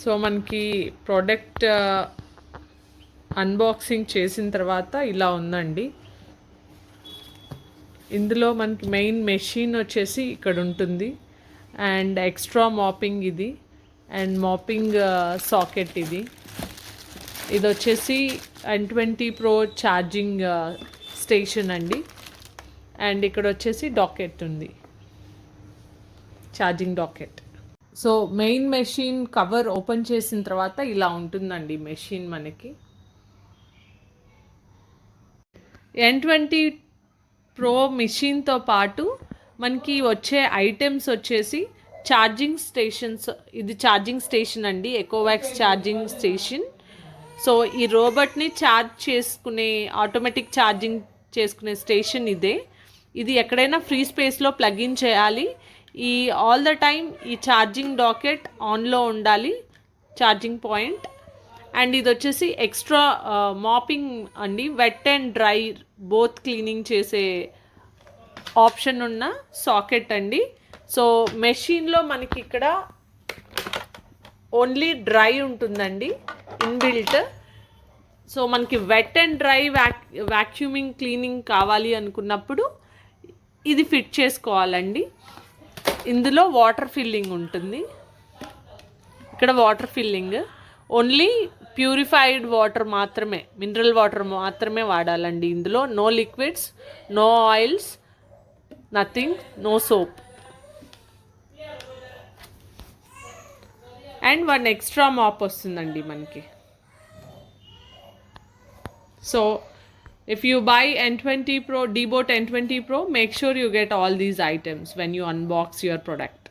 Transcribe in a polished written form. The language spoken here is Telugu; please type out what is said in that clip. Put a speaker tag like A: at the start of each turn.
A: సో మనకి ప్రోడక్ట్ అన్బాక్సింగ్ చేసిన తర్వాత ఇలా ఉందండి. ఇందులో మనకి మెయిన్ మెషిన్ వచ్చేసి ఇక్కడ ఉంటుంది, అండ్ ఎక్స్ట్రా మాపింగ్ ఇది, అండ్ మాపింగ్ సాకెట్ ఇది. ఇది వచ్చేసి N20 Pro ఛార్జింగ్ స్టేషన్ అండి. అండ్ ఇక్కడ వచ్చేసి డాకెట్ ఉంది, charging docket. So main machine cover open చేసిన తర్వాత ఇలా ఉంటుందండి మెషిన్ మనకి. N20 Pro మిషన్తో పాటు మనకి వచ్చే ఐటమ్స్ వచ్చేసి ఛార్జింగ్ స్టేషన్స్. ఇది ఛార్జింగ్ స్టేషన్ అండి, ఎకోవాక్స్ ఛార్జింగ్ స్టేషన్. సో ఈ రోబోట్ని ఛార్జ్ చేసుకునే, ఆటోమేటిక్ ఛార్జింగ్ చేసుకునే స్టేషన్ ఇదే. ఇది ఎక్కడైనా ఫ్రీ స్పేస్లో ప్లగ్ ఇన్ చేయాలి. ఈ ఆల్ ద టైమ్ ఈ ఛార్జింగ్ డాకెట్ ఆన్లో ఉండాలి, ఛార్జింగ్ పాయింట్. అండ్ ఇది వచ్చేసి ఎక్స్ట్రా మాపింగ్ అండి, wet and dry both cleaning చేసే ఆప్షన్ ఉన్న సాకెట్ అండి. సో మెషిన్లో మనకి ఇక్కడ ఓన్లీ డ్రై ఉంటుందండి ఇన్బిల్ట్. సో మనకి wet and dry vacuuming cleaning కావాలి అనుకున్నప్పుడు ఇది ఫిట్ చేసుకోవాలండి. ఇందులో వాటర్ ఫిల్లింగ్ ఉంటుంది, ఇక్కడ water filling. Only purified water మాత్రమే, మినరల్ వాటర్ మాత్రమే వాడాలండి ఇందులో. No liquids, no oils, nothing, no soap. And one extra mop వస్తుందండి మనకి. So if you buy N20 Pro, DEEBOT N20 Pro, make sure you get all these items when you unbox your product.